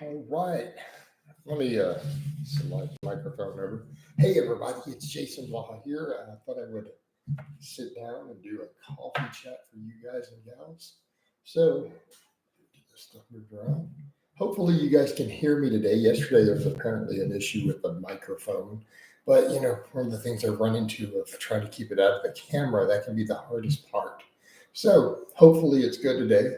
All right. Let me slide the microphone over. Hey, everybody. It's Jason Blaha here. I thought I would sit down and do a coffee chat for you guys and gals. So, get this stuff moved around. Hopefully, you guys can hear me today. Yesterday, there was apparently an issue with the microphone. But, one of the things I run into of trying to keep it out of the camera, that can be the hardest part. So, hopefully, it's good today.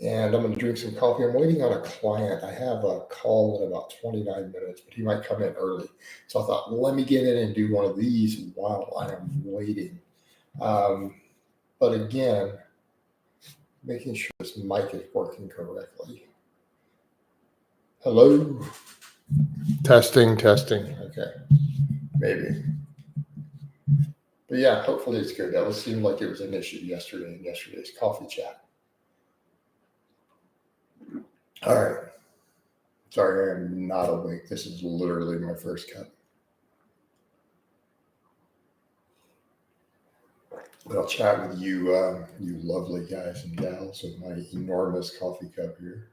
And I'm going to drink some coffee. I'm waiting on a client. I have a call in about 29 minutes, but he might come in early. So I thought, let me get in and do one of these while I am waiting. But again, making sure this mic is working correctly. Hello? Testing. Okay, maybe. But yeah, hopefully it's good. That seemed like it was an issue yesterday in yesterday's coffee chat. All right. Sorry, I am not awake. This is literally my first cup. But I'll chat with you, you lovely guys and gals, with my enormous coffee cup here.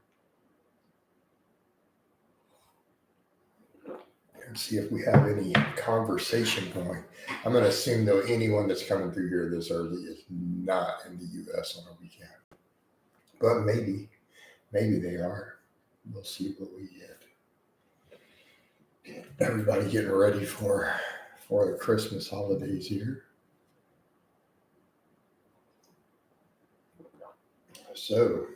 And see if we have any conversation going. I'm going to assume, though, anyone that's coming through here this early is not in the U.S. on a weekend. But maybe they are. We'll see what we get. Everybody getting ready for the Christmas holidays here. So,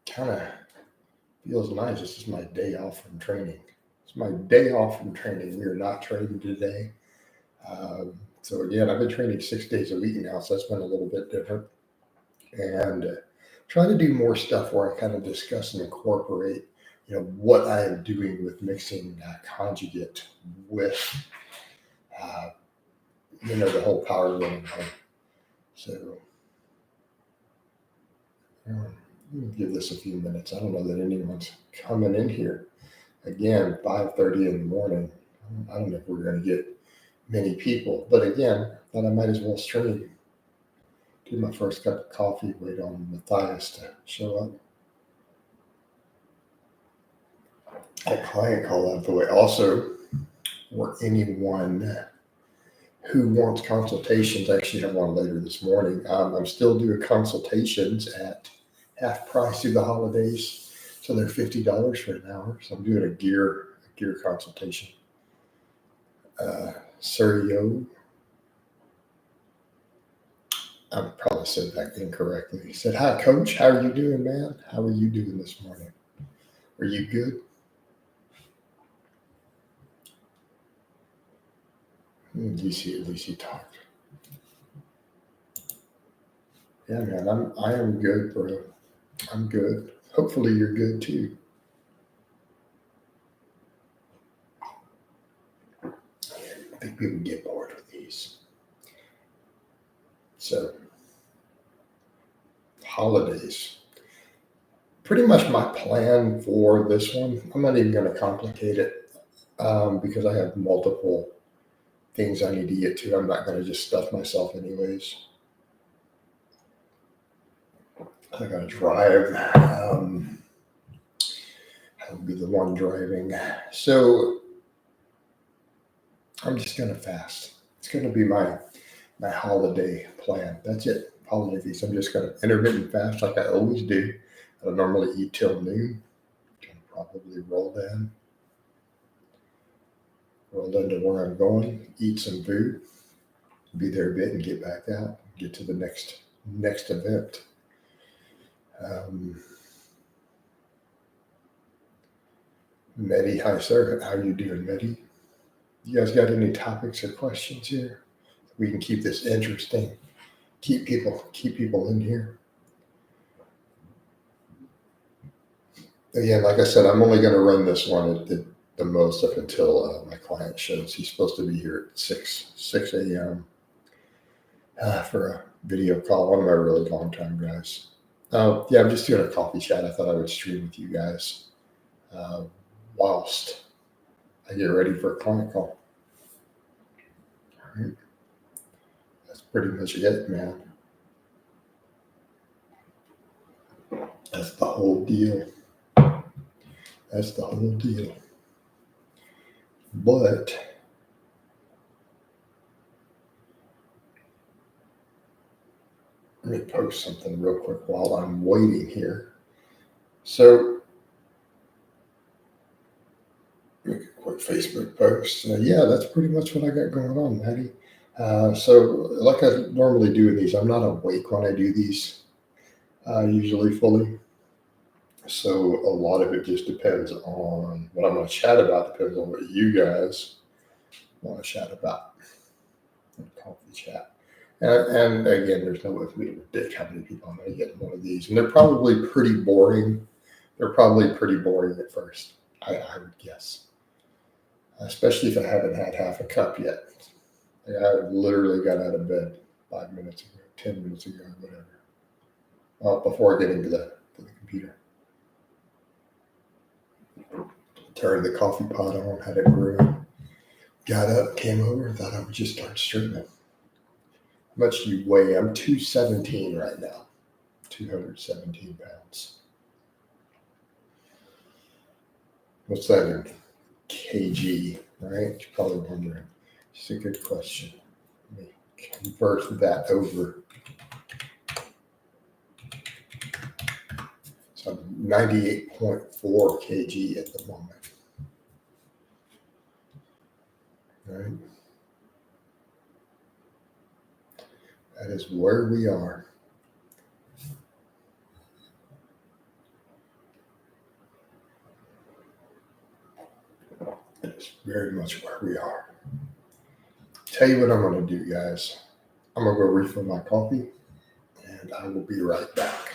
kind of feels nice. This is my day off from training. It's my day off from training. We are not training today. So again, I've been training 6 days a week now, so that's been a little bit different. And trying to do more stuff where I kind of discuss and incorporate, what I am doing with mixing conjugate with, the whole power running thing. So give this a few minutes. I don't know that anyone's coming in here. Again, 5:30 in the morning. I don't know if we're going to get many people. But again, I thought I might as well stream. Do my first cup of coffee, wait on Matthias to show up. A client call out the way. Also, for anyone who wants consultations, I actually have one later this morning. I'm still doing consultations at half price through the holidays. So they're $50 for an hour. So I'm doing a gear consultation. Sergio, I probably said that incorrectly. He said, "Hi, Coach. How are you doing, man? How are you doing this morning? Are you good?" At least he talked. Yeah, man, I am good, bro. I'm good. Hopefully you're good too. I think people get bored with these. So, holidays. Pretty much my plan for this one. I'm not even going to complicate it because I have multiple things I need to get to. I'm not going to just stuff myself anyways. I got to drive. I'll be the one driving. So I'm just going to fast. It's going to be my holiday plan. That's it. Holiday feast. I'm just going to intermittent fast like I always do. I don't normally eat till noon. Can probably roll into where I'm going, eat some food, be there a bit and get back out, get to the next event. Medi, hi sir, how you doing, Medi? You guys got any topics or questions here? We can keep this interesting. Keep people in here. Again, like I said, I'm only going to run this one at the most up until my client shows. He's supposed to be here at 6 a.m. For a video call. One of my really long time guys. Yeah, I'm just doing a coffee chat. I thought I would stream with you guys whilst I get ready for a client call. All right. That's pretty much it, man. That's the whole deal. That's the whole deal. But let me post something real quick while I'm waiting here. So, make a quick Facebook post. Yeah, that's pretty much what I got going on, Maddie. So, like I normally do in these, I'm not awake when I do these, usually fully. So, a lot of it just depends on what I'm going to chat about, depends on what you guys want to chat about in coffee chat. And again, there's no way for me to predict how many people I'm going to get in one of these. And they're probably pretty boring. They're probably pretty boring at first, I would guess. Especially if I haven't had half a cup yet. I literally got out of bed 5 minutes ago, 10 minutes ago, whatever. Well, before getting to the computer. Turned the coffee pot on, had it brewing. Got up, came over, and thought I would just start streaming. How much do you weigh? I'm 217 right now. 217 pounds. What's that in kg, right? You're probably wondering. It's a good question. Let me convert that over. So I'm 98.4 kg at the moment. Right? That is where we are. That is very much where we are. Tell you what I'm going to do, guys. I'm going to go refill my coffee, and I will be right back.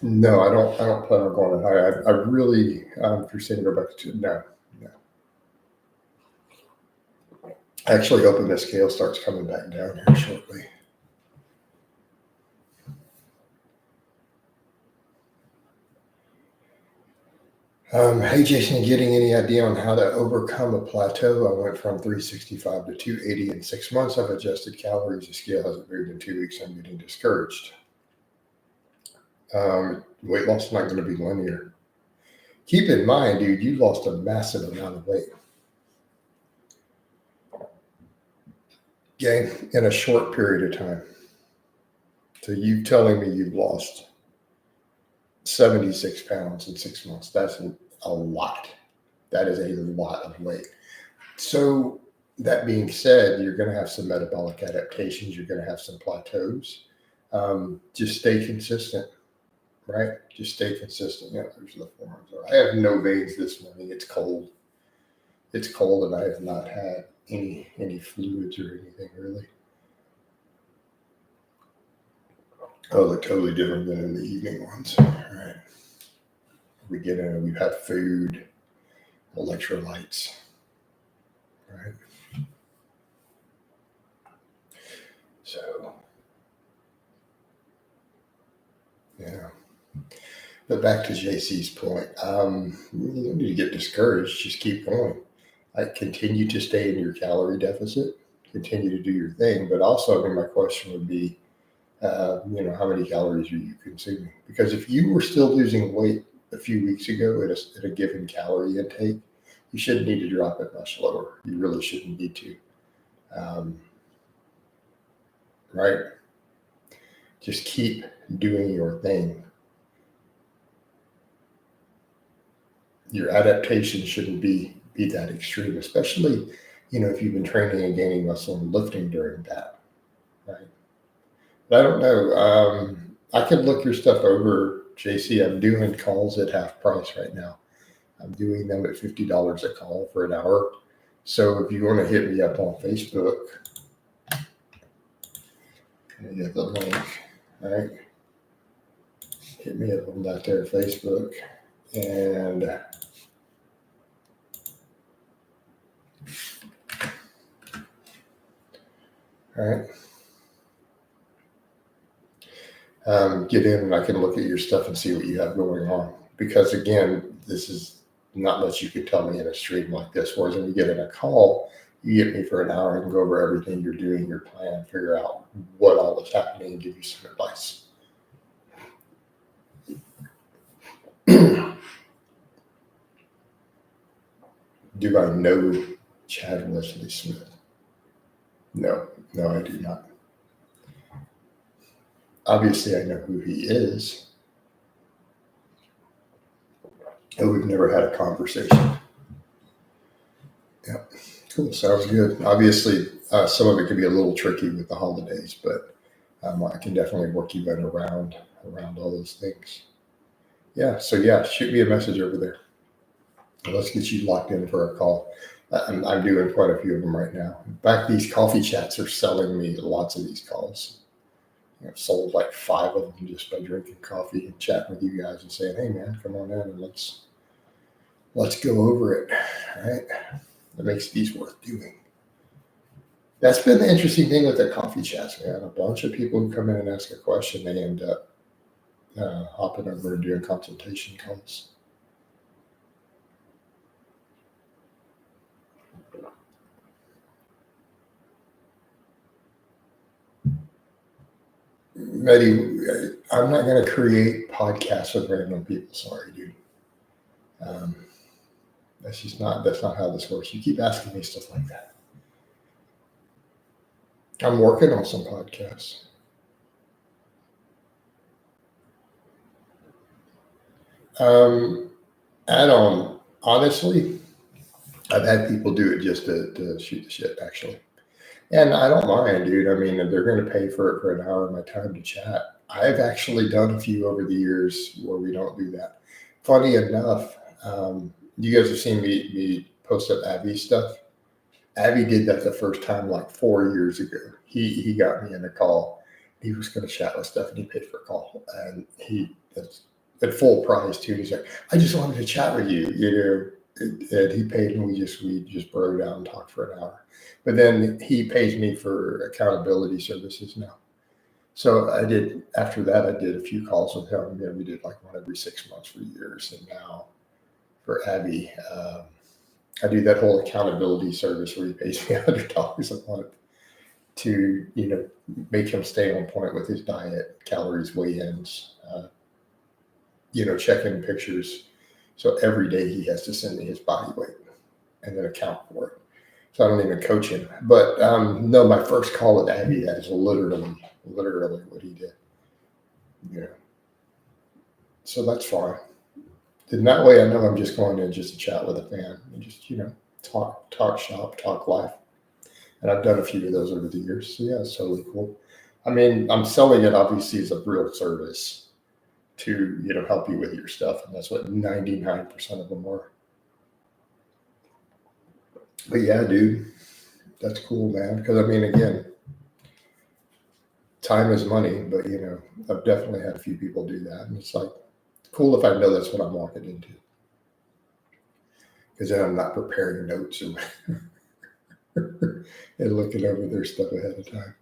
No, I don't plan on going high. I really, if you're saying go back to, no. Actually, hoping the scale starts coming back down here shortly. Hey, Jason, getting any idea on how to overcome a plateau? I went from 365 to 280 in 6 months. I've adjusted calories. The scale hasn't moved in 2 weeks. I'm getting discouraged. Weight loss is not going to be linear. Keep in mind, dude, you lost a massive amount of weight. Okay, in a short period of time. So you telling me you've lost 76 pounds in 6 months. That's a lot. That is a lot of weight. So that being said, you're going to have some metabolic adaptations. You're going to have some plateaus. Just stay consistent, right? Just stay consistent. Yeah, there's the forms. I have no veins this morning. It's cold. It's cold, and I have not had any fluids or anything really. Oh, they're totally different than in the evening ones. All right. We get in, we've had food, electrolytes, right? So, yeah. But back to JC's point, you don't need to get discouraged. Just keep going. Continue to stay in your calorie deficit. Continue to do your thing. But also, my question would be, how many calories are you consuming? Because if you were still losing weight a few weeks ago at a given calorie intake, you shouldn't need to drop it much lower. You really shouldn't need to. Right? Just keep doing your thing. Your adaptation shouldn't be that extreme, especially, if you've been training and gaining muscle and lifting during that, right? I don't know. I can look your stuff over, JC. I'm doing calls at half price right now. I'm doing them at $50 a call for an hour. So if you want to hit me up on Facebook, you get the link, right? Hit me up on that there Facebook, and all right, get in and I can look at your stuff and see what you have going on. Because again, this is not much you could tell me in a stream like this. Whereas when you get in a call, you get me for an hour and go over everything you're doing, your plan, figure out what all is happening, and give you some advice. Do I know Chad Wesley Smith? No, I do not. Obviously, I know who he is, and we've never had a conversation. Yeah, cool. Sounds good. Obviously, some of it can be a little tricky with the holidays, but I can definitely work you in around all those things. Yeah. So yeah, shoot me a message over there. Let's get you locked in for a call. I'm doing quite a few of them right now. In fact, these coffee chats are selling me lots of these calls. I've sold like 5 of them just by drinking coffee and chatting with you guys and saying, "Hey man, come on in and let's go over it." All right. That makes these worth doing. That's been the interesting thing with the coffee chats, man. A bunch of people who come in and ask a question, they end up hopping over and doing consultation calls. Mehdi, I'm not going to create podcasts with random people. Sorry, dude. That's not how this works. You keep asking me stuff like that. I'm working on some podcasts. Add on, honestly, I've had people do it just to shoot the shit, actually. And I don't mind, dude. I mean, if they're going to pay for it for an hour of my time to chat, I've actually done a few over the years where we don't do that. Funny enough, you guys have seen me post up Abby's stuff. Abby did that the first time like 4 years ago. He got me in a call. He was going to chat with stuff, and he paid for a call, and he at full price too. He's like, "I just wanted to chat with you," and he paid, and we just broke down and talked for an hour. But then he pays me for accountability services now. So after that, I did a few calls with him. We did like one every 6 months for years. And now for Abby, I do that whole accountability service where he pays me $100 a month to, make him stay on point with his diet, calories, weigh-ins, checking pictures. So every day he has to send me his body weight and then account for it. So I don't even coach him. But no, my first call with Abby, that is literally what he did. So that's fine. And that way I know I'm just going in just to chat with a fan and just, talk shop, talk life. And I've done a few of those over the years. So yeah, it's totally cool. I mean, I'm selling it obviously as a real service to, help you with your stuff. And that's what 99% of them are. But yeah, dude, that's cool, man. Because I mean, again, time is money, but I've definitely had a few people do that. And it's like cool if I know that's what I'm walking into. Because then I'm not preparing notes and, and looking over their stuff ahead of time.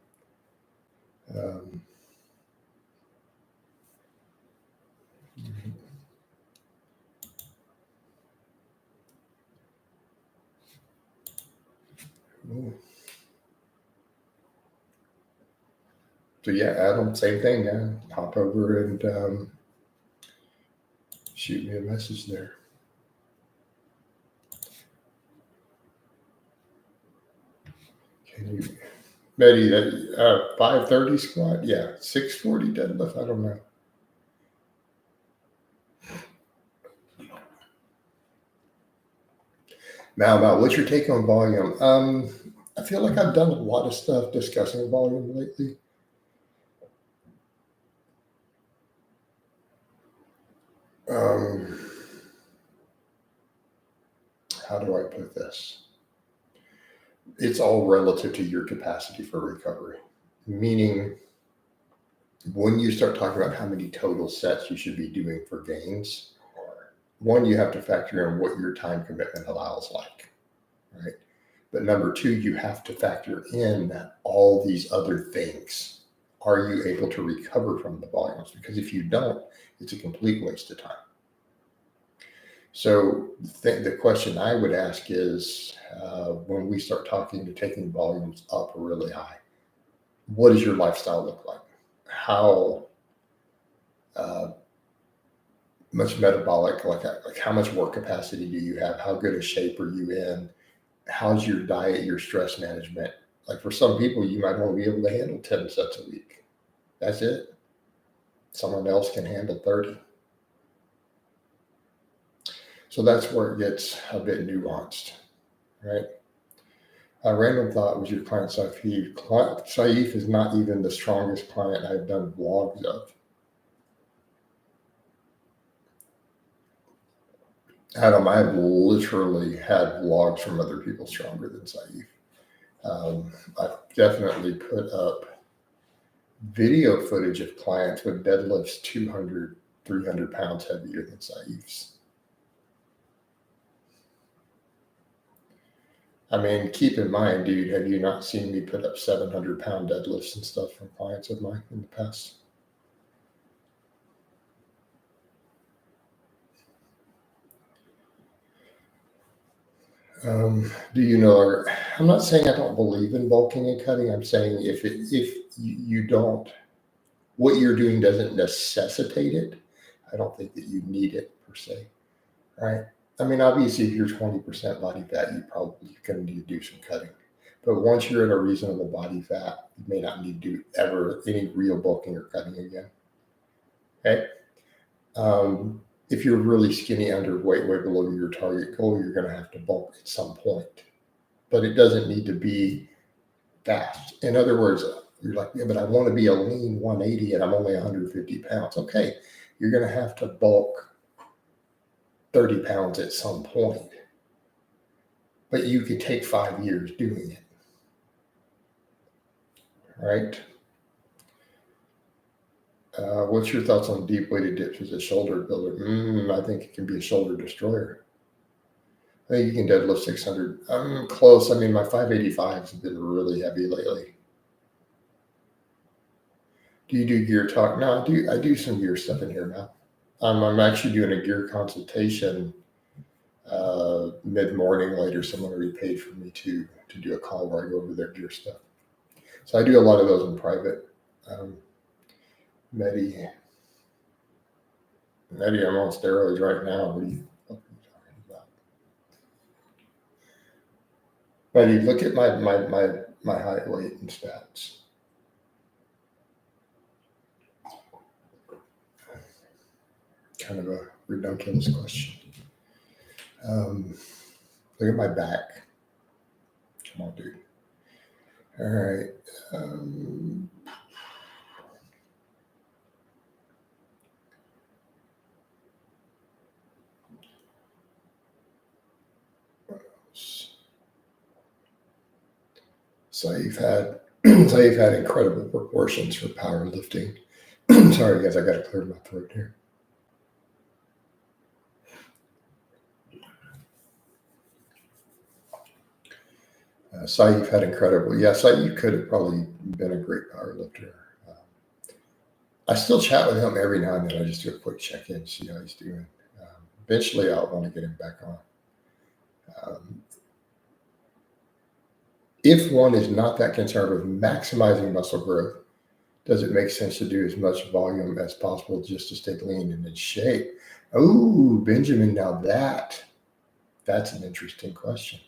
So yeah, Adam, same thing, man. Hop over and shoot me a message there. Can you, Betty, that 530 squat? Yeah, 640 deadlift. I don't know. Now, what's your take on volume? I feel like I've done a lot of stuff discussing volume lately. How do I put this? It's all relative to your capacity for recovery. Meaning, when you start talking about how many total sets you should be doing for gains, one, you have to factor in what your time commitment allows like, right? But number two, you have to factor in all these other things. Are you able to recover from the volumes? Because if you don't, it's a complete waste of time. So the question I would ask is, when we start talking to taking volumes up really high, what does your lifestyle look like? How much metabolic, like how much work capacity do you have? How good a shape are you in? How's your diet, your stress management? Like for some people, you might only be able to handle 10 sets a week. That's it. Someone else can handle 30. So that's where it gets a bit nuanced, right? A random thought was your client Saif. Saif is not even the strongest client I've done vlogs of. Adam, I've literally had vlogs from other people stronger than Saif. I've definitely put up video footage of clients with deadlifts 200, 300 pounds heavier than Saif's. I mean, keep in mind, dude, have you not seen me put up 700-pound deadlifts and stuff from clients of mine in the past? Do you know, I'm not saying I don't believe in bulking and cutting. I'm saying if you don't, what you're doing doesn't necessitate it, I don't think that you need it per se, right? I mean, obviously, if you're 20% body fat, you probably going to need to do some cutting. But once you're at a reasonable body fat, you may not need to do ever any real bulking or cutting again. Okay. If you're really skinny, underweight, way below your target goal, you're going to have to bulk at some point. But it doesn't need to be fast. In other words, you're like, yeah, but I want to be a lean 180 and I'm only 150 pounds. Okay, you're going to have to bulk 30 pounds at some point. But you could take 5 years doing it. Right? What's your thoughts on deep weighted dips as a shoulder builder? I think it can be a shoulder destroyer. I think you can deadlift 600. I'm close. I mean, my 585s have been really heavy lately. Do you do gear talk? No, I do some gear stuff in here now. I'm actually doing a gear consultation mid-morning later. Someone already paid for me to do a call where I go over their gear stuff. So I do a lot of those in private. Medi, I'm on steroids right now. What are you talking about? Medi, look at my height, weight, and stats. Kind of a ridiculous question. Look at my back. Come on, dude. All right. Saif had incredible proportions for powerlifting. Sorry, guys, I got to clear my throat here. Saif had incredible. Yeah, Saif could have probably been a great powerlifter. I still chat with him every now and then. I just do a quick check-in, see how he's doing. Eventually, I'll want to get him back on. If one is not that concerned with maximizing muscle growth, does it make sense to do as much volume as possible just to stay lean and in shape? Oh, Benjamin, now that's an interesting question.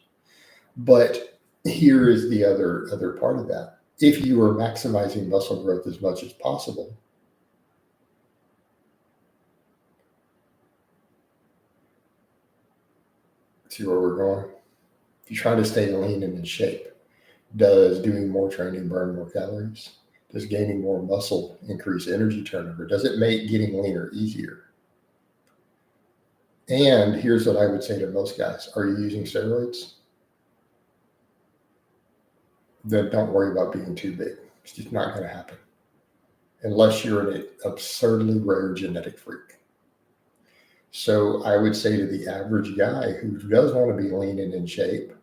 But here is the other part of that. If you are maximizing muscle growth as much as possible, see where we're going? If you're trying to stay lean and in shape, does doing more training burn more calories? Does gaining more muscle increase energy turnover? Does it make getting leaner easier? And here's what I would say to most guys. Are you using steroids? Then don't worry about being too big. It's just not going to happen unless you're an absurdly rare genetic freak. So I would say to the average guy who does want to be lean and in shape,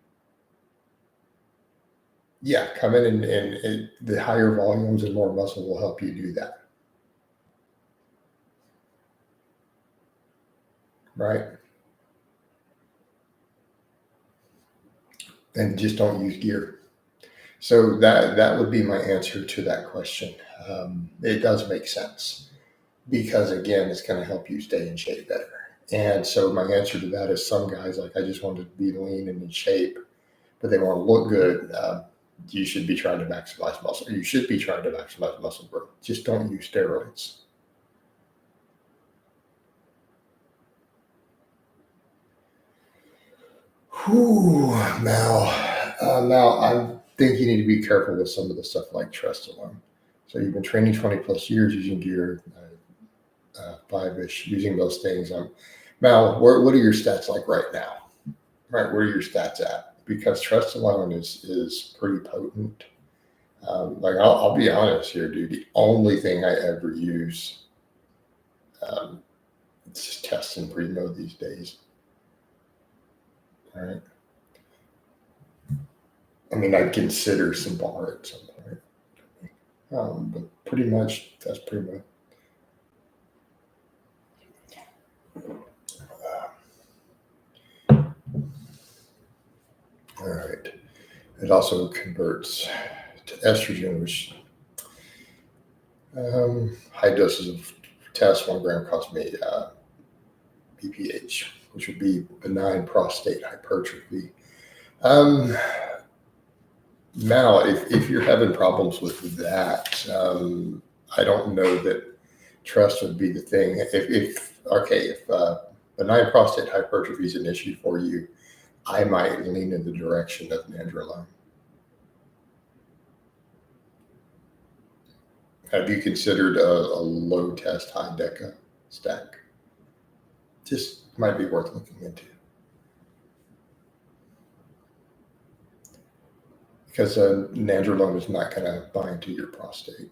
yeah, come in and the higher volumes and more muscle will help you do that. Right? And just don't use gear. So that would be my answer to that question. It does make sense because again, it's going to help you stay in shape better. And so my answer to that is some guys like I just want to be lean and in shape, but they want to look good. You should be trying to maximize muscle. You should be trying to maximize muscle growth. Just don't use steroids. Whew, Mal, I think you need to be careful with some of the stuff like trust alone. So you've been training 20 plus years using gear, 5-ish, using those things. Mal, what are your stats like right now? Right, where are your stats at? Because trust alone is pretty potent. Like I'll be honest here, dude. The only thing I ever use, it's just test and primo these days. All right. I mean, I'd consider some bar at some point, but pretty much that's pretty much. All right. It also converts to estrogen, which high doses of test 1 gram cost me BPH, which would be benign prostate hypertrophy. Now, if you're having problems with that, I don't know that trust would be the thing. If benign prostate hypertrophy is an issue for you, I might lean in the direction of nandrolone. Have you considered a low test, high DECA stack? Just might be worth looking into. Because nandrolone is not going to bind to your prostate.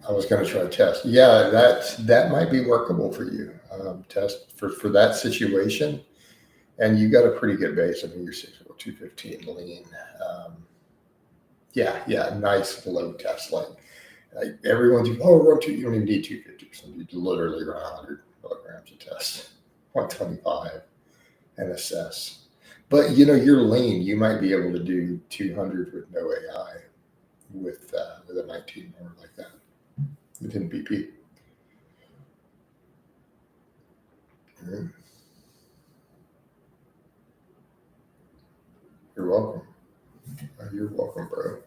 I was going to try test. Yeah, that might be workable for you. Test for that situation, and you got a pretty good base. I mean, you're 215 lean. Yeah, nice low test. Like everyone's run two. You don't even need 250. So you literally run 100 milligrams of test, 125, and assess. But you're lean. You might be able to do 200 with no AI, with a 19 or like that. Within BP. You're welcome. You're welcome, bro.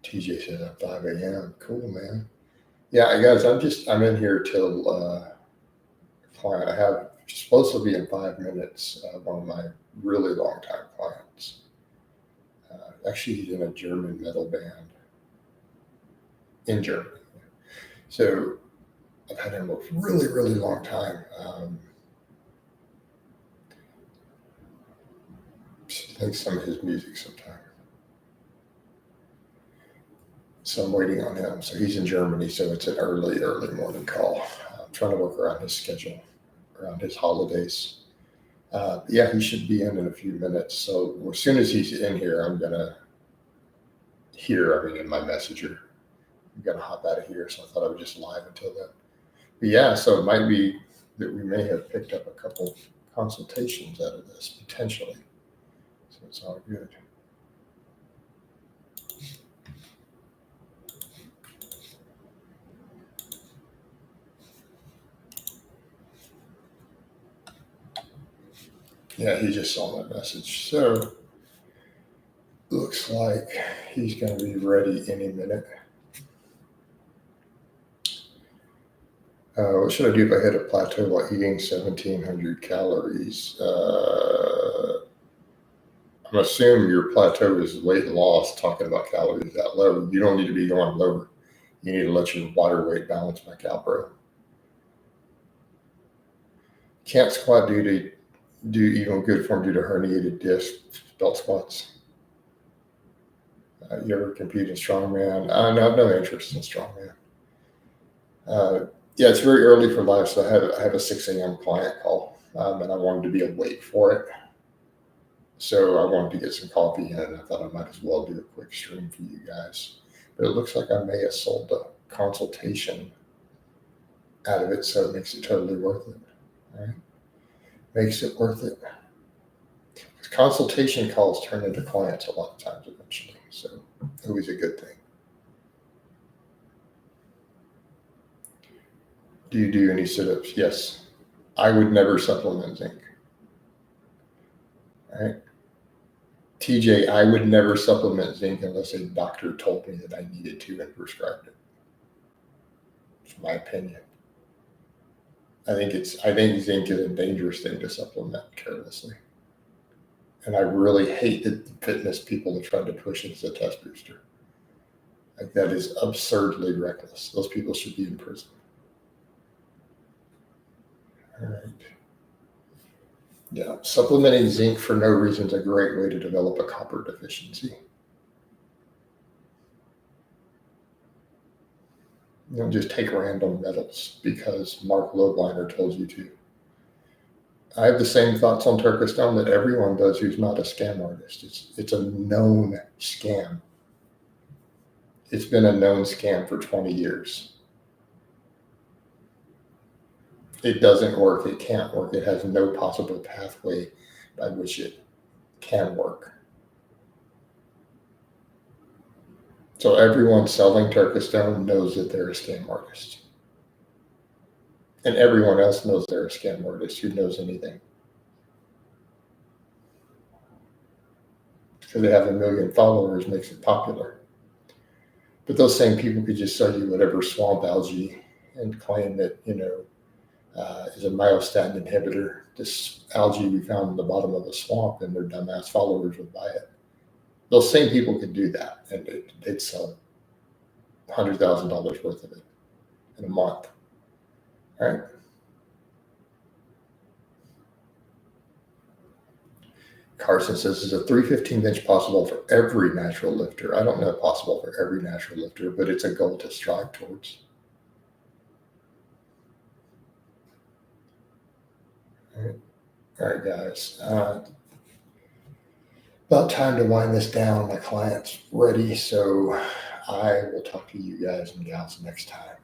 TJ says at 5 a.m. Cool, man. Yeah, guys, I'm in here till client. I have supposed to be in 5 minutes. One of my really long time clients. Actually, he's in a German metal band in Germany. So I've had him a really, really long time. I like some of his music sometime. So I'm waiting on him. So he's in Germany. So it's an early morning call. I'm trying to work around his schedule, around his holidays. Yeah, he should be in a few minutes. So as soon as he's in here, I'm going to in my messenger. I'm going to hop out of here. So I thought I would just live until then. But yeah, so it might be that we may have picked up a couple consultations out of this potentially. So it's all good. Yeah, he just saw my message. So looks like he's going to be ready any minute. What should I do if I hit a plateau while eating 1,700 calories? I'm assuming your plateau is weight loss, talking about calories that low. You don't need to be going lower. You need to let your water weight balance back out, bro. Can't squat due to do even good form due to herniated disc, belt squats. You ever compete in strongman? No, I have no interest in strongman. Yeah, it's very early for life, so I have a 6 a.m. client call, and I wanted to be awake for it. So I wanted to get some coffee in, and I thought I might as well do a quick stream for you guys. But it looks like I may have sold a consultation out of it, so it makes it totally worth it. All right? Makes it worth it. Consultation calls turn into clients a lot of times eventually, so always a good thing. Do you do any sit-ups? Yes. I would never supplement zinc. All right. TJ, I would never supplement zinc unless a doctor told me that I needed to and prescribed it. It's my opinion. I think zinc is a dangerous thing to supplement carelessly. And I really hate the fitness people that try to push it as a test booster. Like, that is absurdly reckless. Those people should be in prison. All right. Yeah, supplementing zinc for no reason is a great way to develop a copper deficiency. You don't just take random metals because Mark Lobliner told you to. I have the same thoughts on Turkestan that everyone does who's not a scam artist. It's a known scam. It's been a known scam for 20 years. It doesn't work. It can't work. It has no possible pathway by which it can work. So everyone selling Turkestan knows that they're a scam artist. And everyone else knows they're a scam artist who knows anything. Because they have 1 million followers makes it popular. But those same people could just sell you whatever swamp algae and claim that, is a myostatin inhibitor. This algae we found in the bottom of the swamp, and their dumbass followers would buy it. Those same people could do that, and they'd sell $100,000 worth of it in a month. All right. Carson says, is a 315 bench possible for every natural lifter? I don't know if possible for every natural lifter, but it's a goal to strive towards. All right, guys. About time to wind this down. My client's ready, so I will talk to you guys and gals next time.